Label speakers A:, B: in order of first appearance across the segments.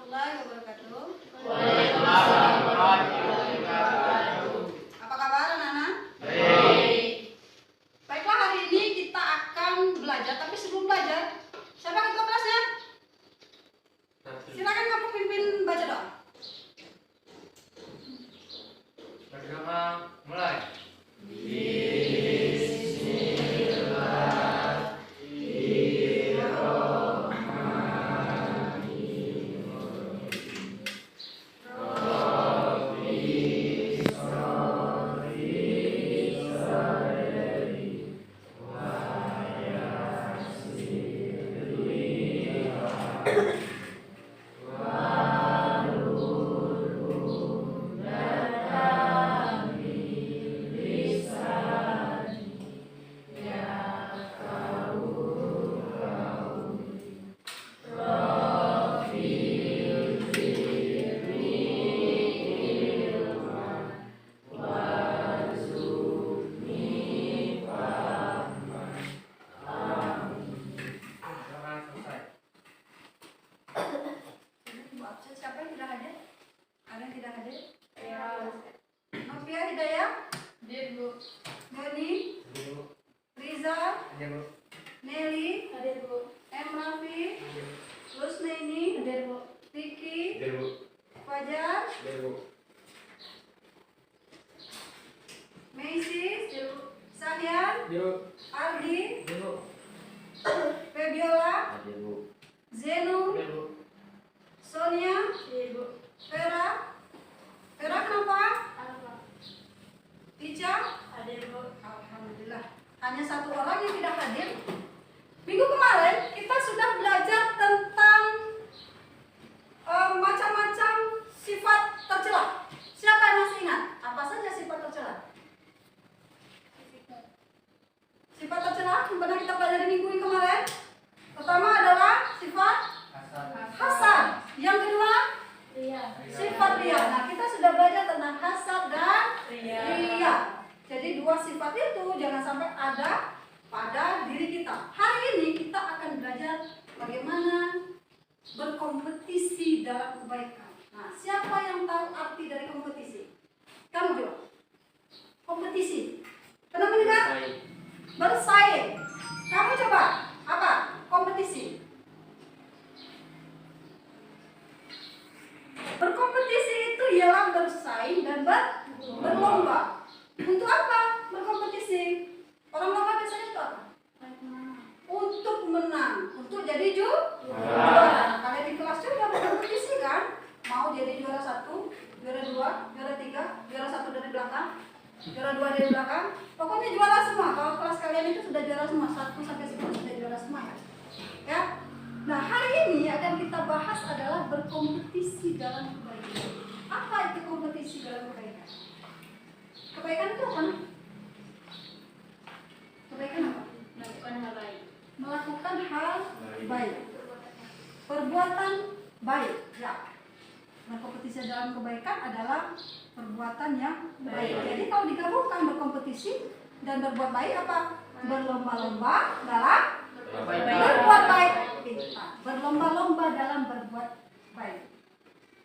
A: warahmatullahi wabarakatuh.
B: Waalaikumsalam warahmatullahi wabarakatuh.
A: Apa kabar anak-anak?
B: Baik.
A: Baiklah, hari ini kita akan belajar, tapi sebelum belajar, siapa ketua kelasnya? Silakan kamu pimpin baca doa.
B: Berdoa mulai.
A: Siapa yang tidak hadir? Ada yang tidak hadir? Novia Hidayah? Hadir, Bu. Doni?
B: Hadir, Bu.
A: Riza?
B: Hadir, Bu.
A: Nelly?
C: Hadir, Bu.
A: M. Rafi?
B: Hadir, Bu.
A: Rusneni?
C: Hadir, Bu.
A: Vicky?
B: Hadir, Bu.
A: Fajar?
B: Hadir, Bu.
A: Macy? Sahyan?
B: Hadir, Bu.
A: Ardi?
B: Hadir, Bu.
A: Febiola?
B: Hadir, Bu.
A: Zenu?
B: Hadir, Bu.
A: Sonia?
C: Hadir, Bu.
A: Vera? Vera kenapa?
C: Alfa.
A: Ica?
C: Hadir, Bu.
A: Alhamdulillah. Hanya satu orang yang tidak hadir. Minggu kemarin kita sudah belajar tentang macam-macam sifat tercela. Siapa yang masih ingat? Apa saja sifat tercela? Sifat tercela yang pernah kita pelajari minggu yang kemarin. Pertama adalah sifat hasad. Yang kedua
C: Ria.
A: sifat ria. Nah, kita sudah belajar tentang hasad dan
C: Ria.
A: ria. Jadi dua sifat itu jangan sampai ada pada diri kita. Hari ini kita akan belajar bagaimana berkompetisi dalam kebaikan. Nah, siapa yang tahu arti dari kompetisi? Kamu jawab. Kompetisi. Pernah mendengar? Bersaing. Kamu coba. Apa? Kompetisi. Berkompetisi itu ialah bersaing dan berlomba. Untuk apa berkompetisi? Orang lomba biasanya untuk apa? Untuk menang, untuk jadi juara. Nah, kalian di kelas juga berkompetisi kan? Mau jadi juara 1, juara 2, juara 3, juara 1 dari belakang, juara 2 dari belakang. Pokoknya juara semua. Kalau kelas kalian itu sudah juara semua, 1 sampai 10 sudah juara semua ya. Ya. Nah, hari ini akan kita bahas adalah berkompetisi dalam kebaikan. Apa itu kompetisi dalam kebaikan? Kebaikan itu apa? Kebaikan apa?
C: Melakukan hal baik.
A: Melakukan hal baik. Perbuatan baik. Ya. Berkompetisi dalam kebaikan adalah perbuatan yang baik. Jadi kalau digabungkan berkompetisi dan berbuat baik apa? Berlomba-lomba dalam berbuat baik. Berlomba-lomba dalam berbuat baik.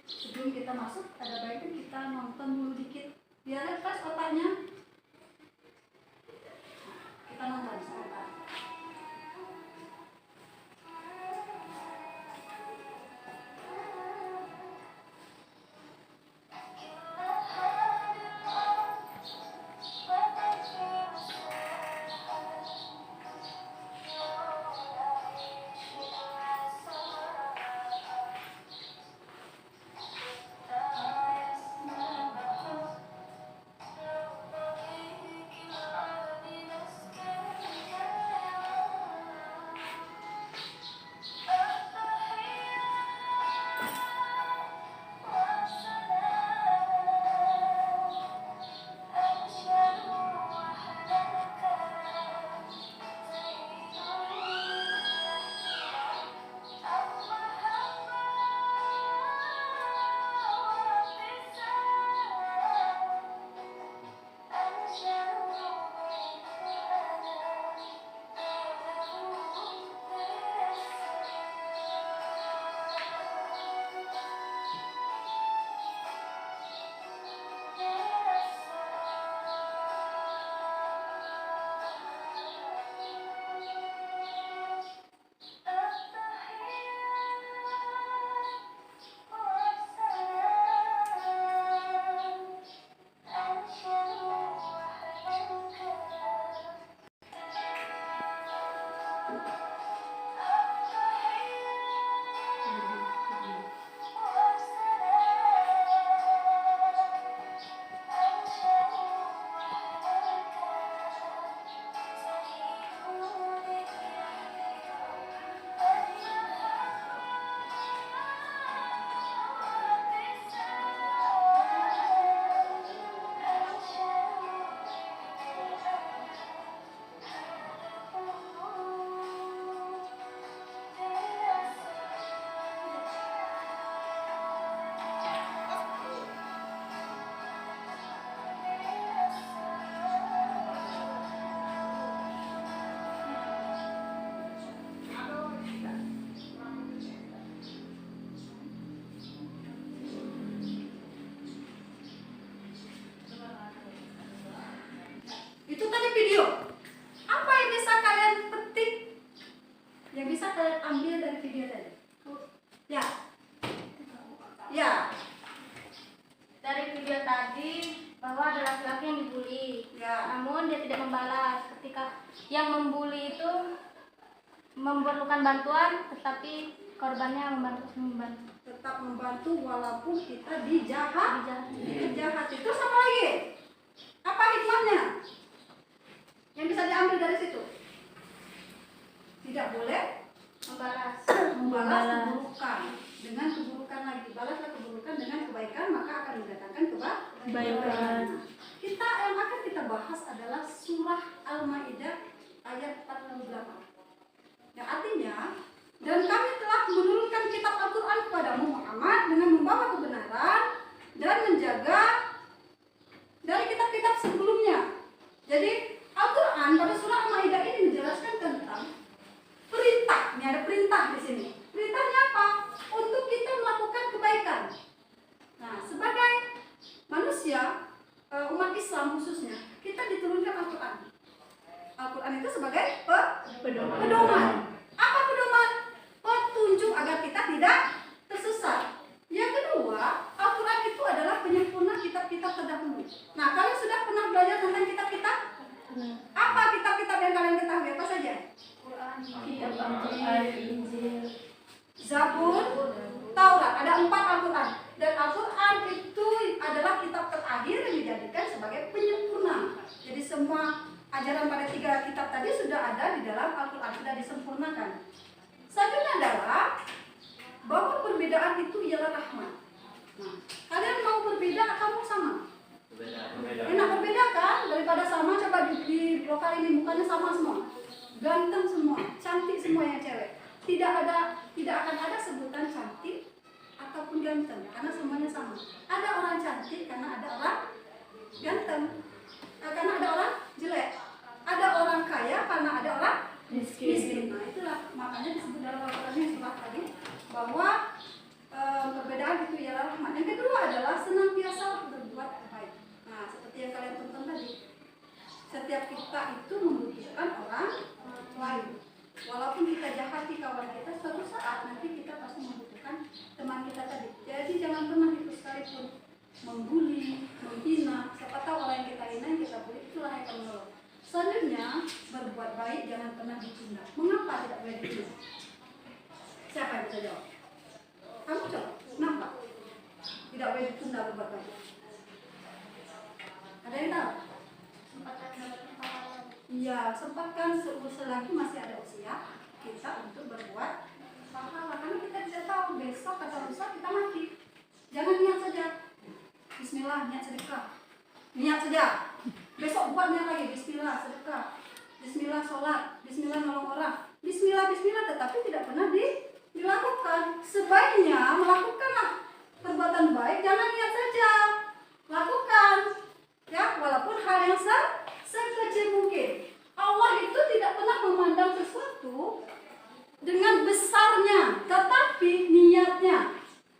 A: Sebelum kita masuk, ada baiknya kita nonton dulu dikit. Biar refresh otaknya. Kita nonton sebentar. Itu tadi video. Apa yang bisa kalian petik? Yang bisa kalian ambil dari video tadi? Ya. Ya.
C: Dari video tadi bahwa ada laki-laki yang dibully.
A: Ya.
C: Namun dia tidak membalas. Ketika yang membuli itu memerlukan bantuan, tetapi korbannya membantu.
A: Tetap membantu walaupun kita dijahat.
C: Dijahat.
A: Itu sama lagi. Apa hikmahnya? Yang bisa diambil dari situ? Tidak boleh
C: Membalas.
A: membalas keburukan dengan keburukan lagi. Balaslah keburukan dengan kebaikan, maka akan mendatangkan kebaikan. Kita yang akan kita bahas adalah surah Al-Maidah ayat 48. Yang artinya, dan kami telah menurunkan kitab Al-Quran kepadamu Muhammad dengan membawa kebenaran dan menjaga dari kitab-kitab sebelumnya. Jadi Al-Quran pada surah Al-Maidah ini menjelaskan tentang perintah. Ini ada perintah di sini. Perintahnya apa? Untuk kita melakukan kebaikan. Nah, sebagai manusia, umat Islam khususnya, kita diturunkan Al-Quran. Al-Quran itu sebagai pedoman. Apa pedoman? Petunjuk agar kita tidak tersesat. Yang kedua, Al-Quran itu adalah penyempurna kitab-kitab terdahulu. Nah, kalian sudah pernah belajar tentang kitab-kitab? Apa kitab-kitab yang kalian ketahui? Apa saja?
C: Injil.
A: Zabur, Taurat. Ada 4 Al-Quran. Dan Al-Quran itu adalah kitab terakhir yang dijadikan sebagai penyempurna. Jadi semua ajaran pada 3 kitab tadi sudah ada di dalam Al-Quran, sudah disempurnakan. Selanjutnya adalah bahwa perbedaan itu ialah rahmat. Nah, kalian mau berbeda atau mau sama? Enak berbeda kan? Daripada sama, coba di lokal ini mukanya sama semua. Ganteng semua, cantik semua yang cewek. Tidak akan ada sebutan cantik ataupun ganteng karena semuanya sama. Ada orang cantik karena ada orang ganteng. Karena ada orang jelek. Ada orang kaya karena ada orang miskin. Nah, itulah makanya disebut dalam Al-Quran yang surah tadi bahwa perbedaan itu ialah rahmat. Yang kedua adalah senantiasa berbuat baik. Nah, seperti yang kalian tonton tadi, setiap kita itu membutuhkan orang lain. Walaupun kita jahati kawan kita, suatu saat nanti kita pasti membutuhkan teman kita tadi. Jadi jangan pernah itu sekalipun membuli, menghina. Siapa tahu orang yang kita hina, yang kita bully, itulah yang akan menolong. Selanjutnya, berbuat baik jangan pernah ditunda. Mengapa tidak boleh ditunda? Siapa yang bisa jawab? Kamu coba. Kenapa tidak boleh ditunda berbuat baik? Ada yang tahu? Iya, sempatkan selagi masih ada usia kita untuk berbuat pahala. Karena kita tidak tahu besok atau lusa kita mati. Jangan niat saja. Bismillah, niat sedekah. Niat saja. Besok buat niat lagi. Bismillah, sedekah. Bismillah, sholat. Bismillah, nolong orang. Bismillah, bismillah. Tetapi tidak pernah dilakukan. Sebaiknya melakukanlah perbuatan baik. Jangan niat saja. Lakukan. Ya, walaupun hal yang sekecil mungkin. Allah itu tidak pernah memandang sesuatu dengan besarnya, tetapi niatnya.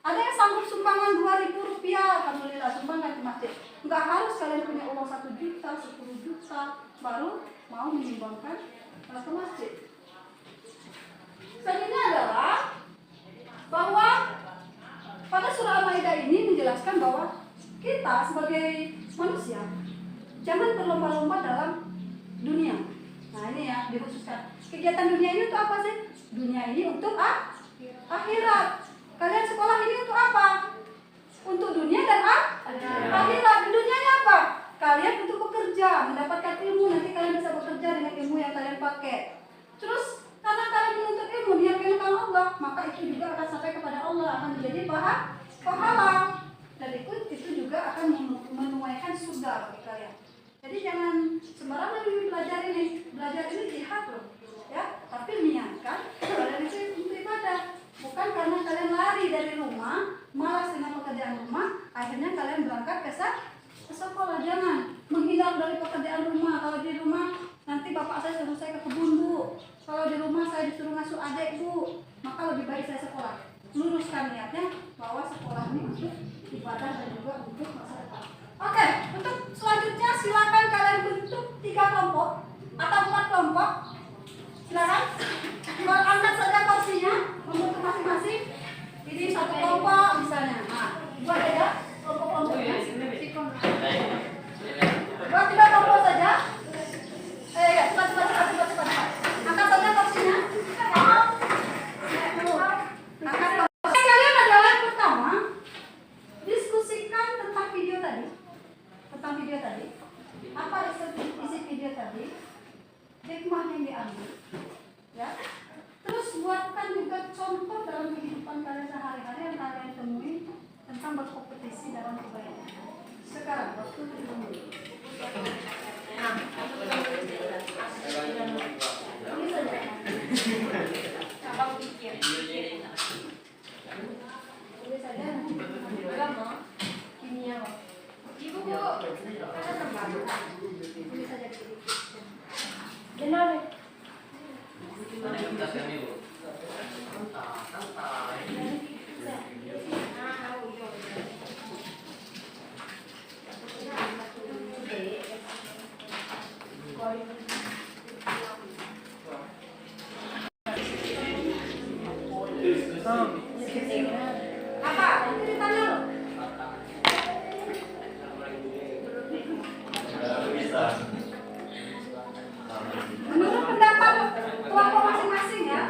A: Ada yang sanggup sumbangan 2.000 rupiah, alhamdulillah, sumbangkan ke masjid. Enggak harus kalian punya uang 1 juta, 10 juta, baru mau menyumbangkan ke masjid. Selanjutnya adalah bahwa pada surah Al-Maidah ini menjelaskan bahwa kita sebagai manusia jangan berlomba-lomba dalam dunia. Nah, ini ya dikhususkan. Kegiatan dunia ini untuk apa sih? Dunia ini untuk akhirat. Kalian sekolah ini untuk apa? Untuk dunia dan akhirat. Dunianya apa? Kalian untuk bekerja, mendapatkan ilmu, nanti kalian bisa bekerja dengan ilmu yang kalian pakai. Terus karena kalian menuntut ilmu diyakinkan Allah, maka itu juga akan sampai kepada Allah, akan menjadi pahala. Dan itu juga akan menuaikan surga bagi kalian. Jadi jangan sembarangan belajar ini jihad loh, ya. Tapi niatkan kalian itu untuk ibadah, bukan karena kalian lari dari rumah, malas dengan pekerjaan rumah, akhirnya kalian berangkat ke sekolah. Jangan menghindar dari pekerjaan rumah. Kalau di rumah nanti bapak saya suruh saya ke kebun, Bu. Kalau di rumah saya disuruh ngasuh adik, Bu. Maka lebih baik saya sekolah. Luruskan niatnya bahwa sekolah ini untuk ibadah dan juga untuk masa depan. Oke, untuk selanjutnya silakan kalian bentuk 3 kelompok atau 4 kelompok. Silakan. Angkat saja kursinya, membentuk masing-masing. Ini 1 kelompok misalnya. Nah, buat aja kelompok-kelompoknya. Buat 3 kelompok saja. Cepat. Angkat saja kursinya. Angkat kursi. Kalian adalah yang pertama diskusikan tentang video tadi. Apa isi video tadi? Hikmah yang diambil. Ya. Terus buatkan juga contoh dalam kehidupan kalian sehari-hari yang kalian temui tentang berkompetisi dalam kebaikan. Sekarang waktu dimulai. Ini saja. Abang pikir. Ini saja. Kimia. Ibu, ada tempat. Ini saja. Benar. Apa? Nanti ditanya loh. Menurut pendapat kelompok masing-masing ya.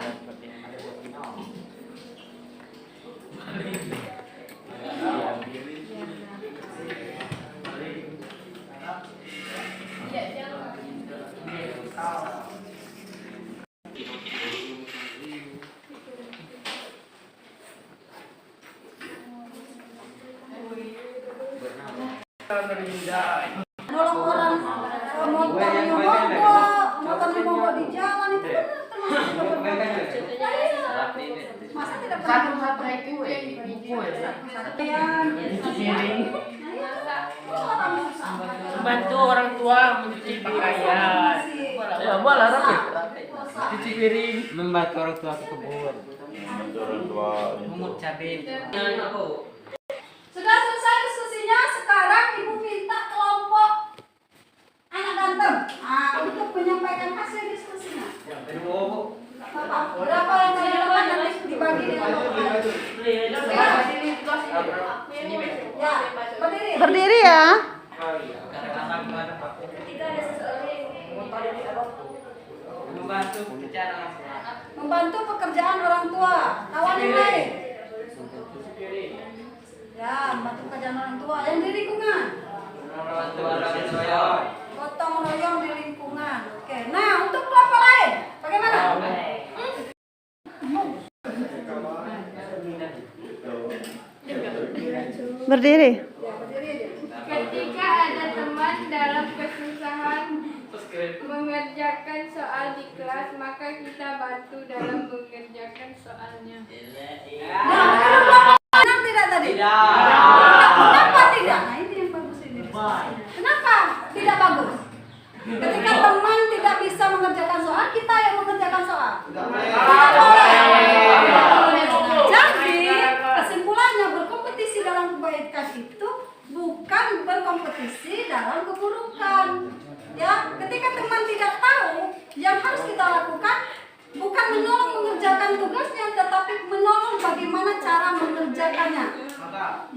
A: Nolong orang motornya mogok di jalan itu masa tidak pernah
D: Bantu orang tua mencuci pakaian. Ya, boleh cuci piring.
B: Membantu orang tua ke kebun.
D: Mungut cabai.
A: Sudah selesai diskusinya, sekarang ibu minta kelompok anak ganteng untuk menyampaikan hasil diskusinya. Berapa yang tadi dapat nanti dibagi dengan bapak. Ya,
E: Berdiri ya.
A: Membantu pekerjaan orang tua. Kawan yang lain. Ya, membantu pekerjaan orang tua yang di lingkungan. Gotong royong di lingkungan. Oke, nah untuk kelompok lain, bagaimana?
E: Berdiri.
C: Ketika ada teman dalam kesusahan mengerjakan soal di kelas, maka kita bantu dalam mengerjakan soalnya.
A: Benar tidak tadi? Kenapa tidak? Nah ini yang bagus ini. Kenapa tidak bagus? Ketika teman tidak bisa mengerjakan soal, kita yang mengerjakan soal. Tidak boleh. Jadi kesimpulannya berkompetisi dalam kebaikan itu bukan berkompetisi dalam keburukan. Ya, ketika teman tidak tahu, yang harus kita lakukan bukan menolong mengerjakan tugasnya, tetapi menolong bagaimana cara mengerjakannya.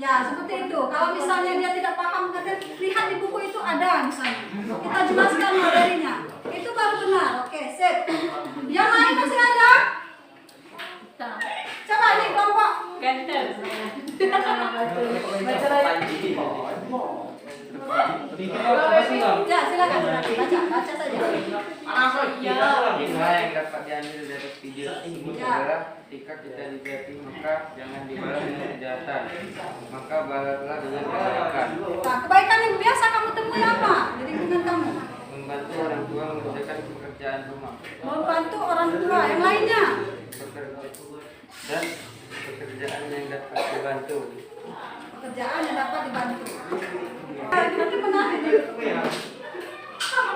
A: Ya, seperti itu. Kalau misalnya dia tidak paham, lihat di buku itu ada misalnya. Kita jelaskan materinya. Itu baru benar. Oke, sip. Yang lain masih ada? Coba nih kelompok. Ya, silakan. Baca saja.
B: Inilah yang dapat diambil dari video tersebut adalah ketika kita dijati maka jangan dibalas dengan kejahatan, maka balaslah dengan kebaikan.
A: Nah, kebaikan yang biasa kamu temui apa di lingkungan kamu?
B: Membantu orang tua mengerjakan pekerjaan rumah,
A: Membantu orang tua. Yang lainnya?
B: dan pekerjaan yang dapat dibantu.
A: Pekerjaan yang dapat dibantu. Berarti benar ini.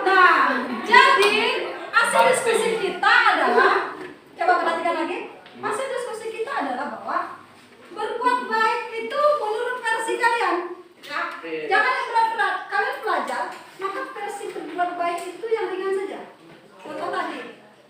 A: Nah, jadi hasil diskusi kita adalah, coba perhatikan lagi, hasil diskusi kita adalah bahwa berbuat baik itu menurut versi kalian. Nah, jangan yang berat-berat. Kalian belajar, maka versi berbuat baik itu yang ringan saja. Contoh tadi,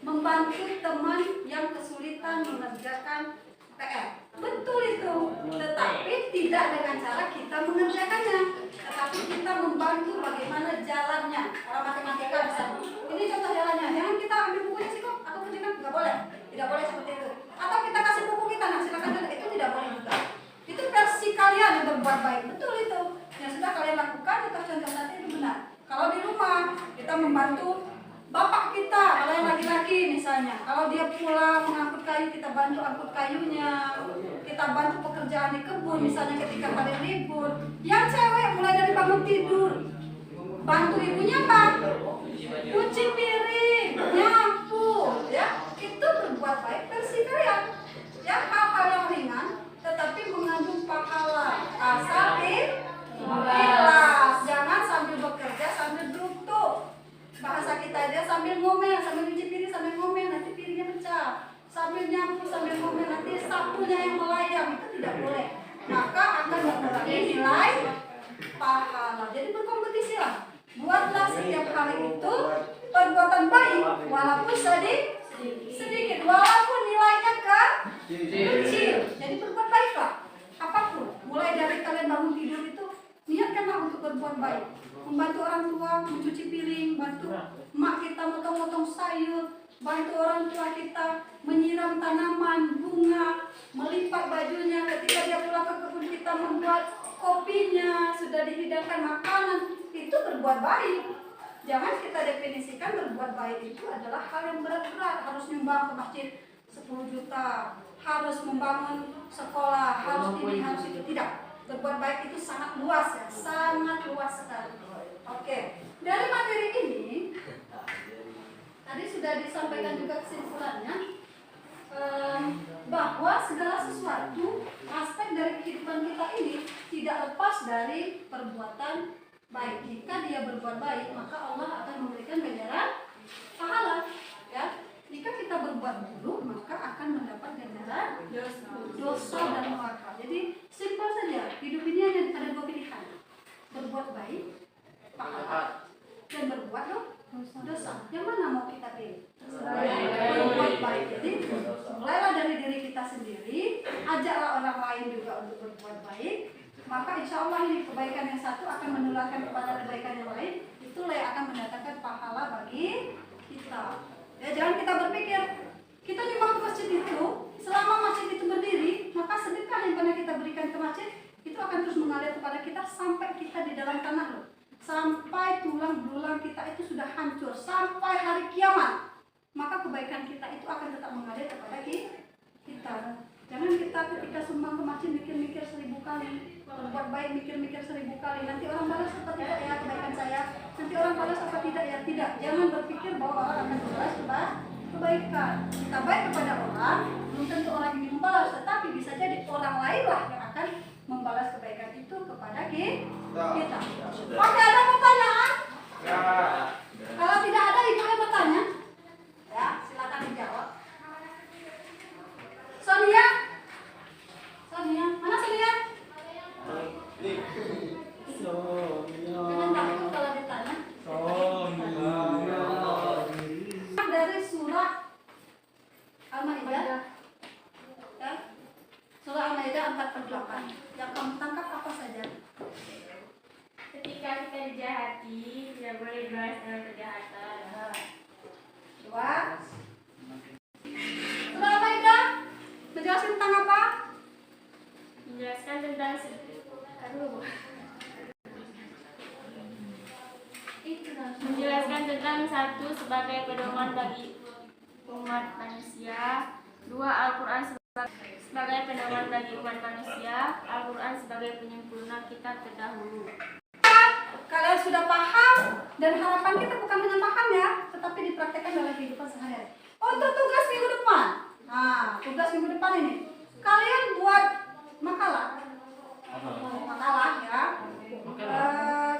A: membantu teman yang kesulitan mengerjakan PR. Betul itu, tetapi tidak dengan cara kita mengerjakannya, tetapi kita membantu bagaimana jalannya. Orang matematika misalnya, ini contoh jalannya. Jangan kita ambil bukunya sih kok, aku kerjakan, nggak boleh, tidak boleh seperti itu. Atau kita kasih buku kita, nah silakan contoh, itu tidak boleh juga. Itu versi kalian yang berbuat baik, betul itu. Yang sudah kalian lakukan, itu contoh tadi itu benar. Kalau di rumah kita membantu bapak kita, kalau yang laki-laki misalnya, kalau dia pulang mengangkut kayu, kita bantu angkut kayunya, kita bantu pekerjaan di kebun misalnya ketika kalian libur. Yang cewek mulai dari bangun tidur, bantu ibunya apa? Cuci piring, nyapu, ya itu berbuat baik versi kalian. Ya hal-hal yang ringan, tetapi mengandung pahala. Asal ikhlas, jangan sambil bekerja sambil duduk. Bahasa kita aja sambil ngomel, sambil cuci piring, sambil ngomel, nanti piringnya pecah. Sambil nyapu, sambil ngomel, nanti sapunya yang melayang, itu tidak boleh. Maka akan mengurangi nilai pahala. Jadi berkompetisi lah. Buatlah setiap hari itu perbuatan baik, walaupun sedikit, walaupun nilainya kecil. Jadi berbuat baiklah. Apapun, mulai dari kalian bangun tidur itu, niatkanlah untuk berbuat baik. Membantu orang tua mencuci piring, bantu emak kita motong-motong sayur, bantu orang tua kita menyiram tanaman, bunga, melipat bajunya ketika dia pulang ke kebun, kita membuat kopinya, sudah dihidangkan makanan, itu berbuat baik. Jangan kita definisikan berbuat baik itu adalah hal yang berat-berat, harus nyumbang ke masjid 10 juta, harus membangun sekolah, harus ini, harus itu, tidak. Berbuat baik itu sangat luas ya, sangat luas sekali. Oke, dari materi ini tadi sudah disampaikan juga kesimpulannya bahwa segala sesuatu aspek dari kehidupan kita ini tidak lepas dari perbuatan baik. Jika dia berbuat baik, maka Allah akan memberikan ganjaran pahala. Ya, jika kita berbuat buruk, maka akan mendapat ganjaran dosa dan neraka. Jadi simpel saja, hidup ini ada dua pilihan: berbuat baik, pahala, dan berbuat dosa. Yang mana mau kita pilih? Berbuat baik. Jadi mulailah dari diri kita sendiri, ajaklah orang lain juga untuk berbuat baik. Maka insya Allah ini kebaikan yang satu akan menularkan kepada kebaikan yang lain. Itulah yang akan mendatangkan pahala bagi kita. Ya, jangan kita berpikir kita nyumbang ke masjid itu, selama masjid itu berdiri, maka sedekah yang pernah kita berikan ke masjid itu akan terus mengalir kepada kita sampai kita di dalam tanah loh. Sampai tulang belulang kita itu sudah hancur, sampai hari kiamat, maka kebaikan kita itu akan tetap mengalir kepada kita. Jangan kita ketika sumbang ke masjid mikir-mikir 1000 kali, berbuat baik mikir-mikir 1000 kali, nanti orang balas apa tidak ya kebaikan saya, nanti orang balas apa tidak ya, tidak. Jangan berpikir bahwa orang akan membalas kebaikan. Kita baik kepada orang, belum tentu orang ini membalas, tetapi bisa jadi orang lain lah yang akan membalas kebaikan itu kepada kita. Oke, ada pertanyaan? Kalau tidak ada, ibu yang bertanya. Ya, silakan dijawab. Sonia, mana Sonia? Jangan takut kalau ditanya. Dari surah Al-Maidah, ya, surah Al-Maidah 4/8. Yang kamu tangkap apa saja?
C: Ketika kita dijahati, tidak boleh balas dengan kejahatan. 1 sebagai pedoman bagi umat manusia. 2. Al-Quran sebagai pedoman bagi umat manusia. Al-Quran sebagai penyempurna kitab terdahulu.
A: Kalian sudah paham, dan harapan kita bukan hanya paham ya, tetapi dipraktekkan dalam kehidupan sehari-hari. Untuk tugas minggu depan, nah tugas minggu depan ini, kalian buat makalah ya.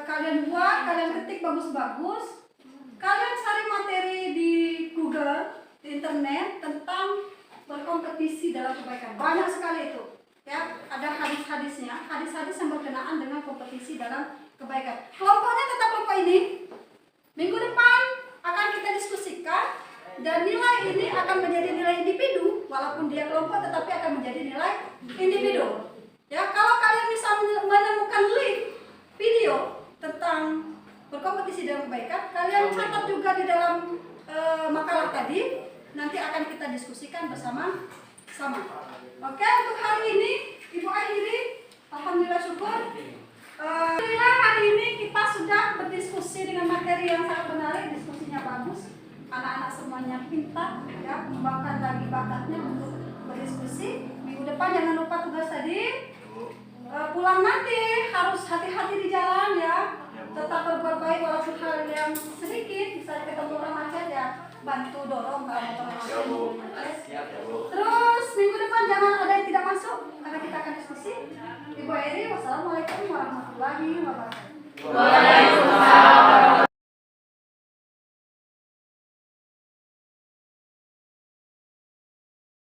A: Kalian buat, kalian ketik bagus-bagus, kalian cari materi di Google, di internet tentang berkompetisi dalam kebaikan. Banyak sekali itu. Ya, ada hadis-hadisnya, hadis-hadis yang berkenaan dengan kompetisi dalam kebaikan. Kelompoknya tetap kelompok ini. Minggu depan akan kita diskusikan, dan nilai ini akan menjadi nilai individu, walaupun dia kelompok tetapi akan menjadi nilai individu. Ya, kalau kalian bisa menemukan link video tentang berkompetisi dalam kebaikan, kalian catat juga di dalam makalah tadi, nanti akan kita diskusikan bersama-sama. Oke, untuk hari ini Ibu akhiri. Alhamdulillah syukur. Alhamdulillah hari ini kita sudah berdiskusi dengan materi yang sangat menarik, diskusinya bagus. Anak-anak semuanya pintar, ya, mengembangkan lagi bakatnya untuk berdiskusi. Minggu depan jangan lupa tugas tadi. Pulang nanti harus hati-hati di jalan ya. Tetap berbuat baik walaupun hal yang sedikit. Misalnya ketemu orang macet ya, bantu dorong kalau motor macet. Terus minggu depan jangan ada yang tidak masuk karena kita akan diskusi. Ibu Eri, wassalamualaikum warahmatullahi wabarakatuh.